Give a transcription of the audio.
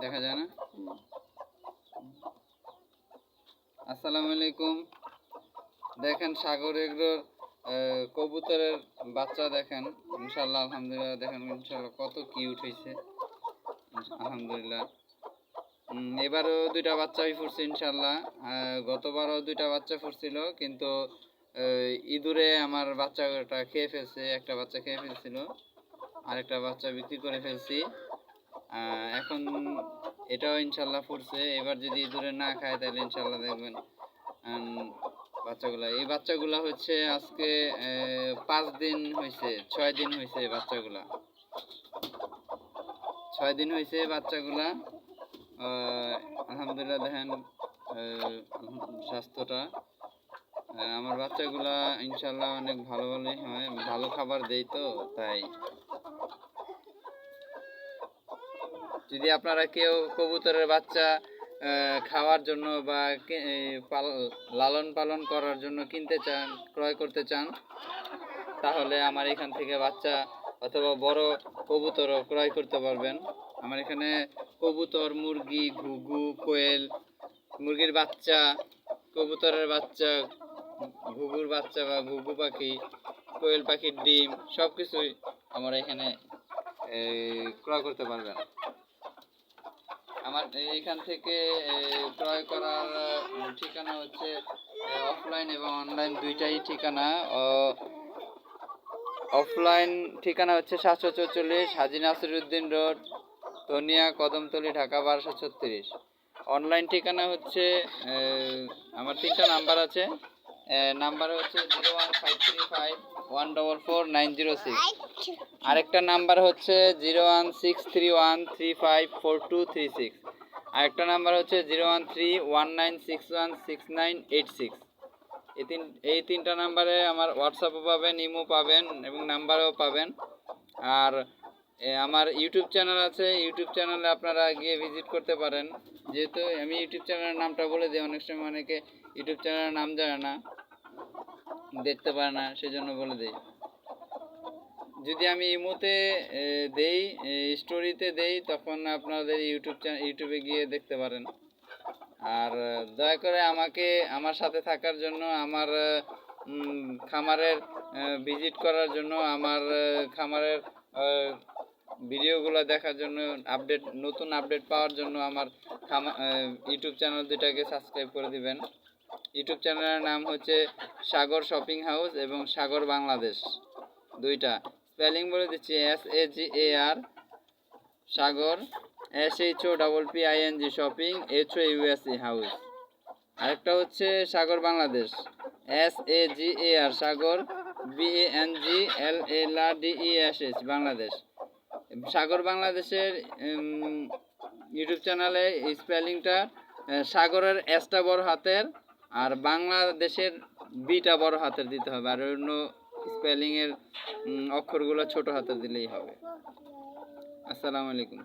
দেখা যায় না। আসসালামু আলাইকুম। দেখেন সাগর এগুলোর কবুতরের বাচ্চা দেখেন, ইনশাল্লাহ আলহামদুলিল্লাহ। দেখেন ইনশাল্লাহ কত কিউট হয়েছে, আলহামদুলিল্লাহ। এবারও দুইটা বাচ্চাই ফুটছে ইনশাল্লাহ। গতবারও দুইটা বাচ্চা ফুটছিল, কিন্তু ইঁদুরে আমার বাচ্চাটা খেয়ে ফেলছে। একটা বাচ্চা খেয়ে ফেলছিল, আরেকটা বাচ্চা বিক্রি করে ফেলছি। এখন এটাও ইনশাল্লাহ ফুটছে। এবার যদি ইঁদুরে না খায় তাহলে ইনশাল্লাহ দেখবেন বাচ্চাগুলা। এই বাচ্চাগুলা হচ্ছে আজকে 5 দিন হয়েছে, 6 দিন হয়েছে বাচ্চাগুলা, 6 দিন হয়েছে বাচ্চাগুলা। আলহামদুলিল্লাহ দেখেন স্বাস্থ্যটা। আমার বাচ্চাগুলা ইনশাল্লাহ অনেক ভালোই হয়, ভালো খাবার দেই তো তাই। যদি আপনারা কেউ কবুতরের বাচ্চা খাওয়ার জন্য বা লালন পালন করার জন্য কিনতে চান, ক্রয় করতে চান, তাহলে আমার এখান থেকে বাচ্চা অথবা বড় কবুতরও ক্রয় করতে পারবেন। আমার এখানে কবুতর, মুরগি, ঘুঘু, কোয়েল, মুরগির বাচ্চা, কবুতরের বাচ্চা, ঘুঘুর বাচ্চা বা ঘুঘু পাখি, কোয়েল পাখির ডিম সব কিছুই আমার এখানে ক্রয় করতে পারবেন। আমার এইখান থেকে ক্রয় করার ঠিকানা হচ্ছে অফলাইন এবং অনলাইন দুইটাই ঠিকানা। অফলাইন ঠিকানা হচ্ছে 744 হাজী নাসিরউদ্দিন রোড, ধনিয়া, কদমতলী, ঢাকা 1236। অনলাইন ঠিকানা হচ্ছে আমার 3টা নাম্বার আছে। নাম্বার হচ্ছে 01535144906। আরেকটা নাম্বার হচ্ছে 01631354236। আরেকটা নাম্বার হচ্ছে 01319616986। এই তিনটা নাম্বারে আমার হোয়াটসঅ্যাপও পাবেন, ইমো পাবেন এবং নাম্বারও পাবেন। আর আমার ইউটিউব চ্যানেল আছে, ইউটিউব চ্যানেলে আপনারা গিয়ে ভিজিট করতে পারেন। যেহেতু আমি ইউটিউব চ্যানেলের নামটা বলে দিই, অনেক সময় অনেকে ইউটিউব চ্যানেলের নাম জানে না, দেখতে পারে না, সেজন্য বলে দিই। যদি আমি ইমোতে দেই, স্টোরিতে দেই, তখন আপনাদের ইউটিউবে গিয়ে দেখতে পারেন। আর দয়া করে আমাকে আমার সাথে থাকার জন্য, আমার খামারের ভিজিট করার জন্য, আমার খামারের ভিডিওগুলো দেখার জন্য, নতুন আপডেট পাওয়ার জন্য আমার ইউটিউব চ্যানেল দুটাকে সাবস্ক্রাইব করে দিবেন। ইউটিউব চ্যানেলের নাম হচ্ছে সাগর শপিং হাউস এবং সাগর বাংলাদেশ, দুইটা। স্পেলিং বলে দিচ্ছি, SAGAR সাগর, SHOPPING শপিং, HOUSE হাউস। আরেকটা হচ্ছে সাগর বাংলাদেশ, SAGAR সাগর, BANGLADESH বাংলাদেশ। সাগর বাংলাদেশের ইউটিউব চ্যানেলে স্পেলিংটা সাগরের এসটা বড় হাতের আর বাংলাদেশের বিটা বড় হাতের দিতে হবে, আর অন্য স্পেলিংয়ের অক্ষরগুলো ছোট হাতের দিলেই হবে। আসসালামু আলাইকুম।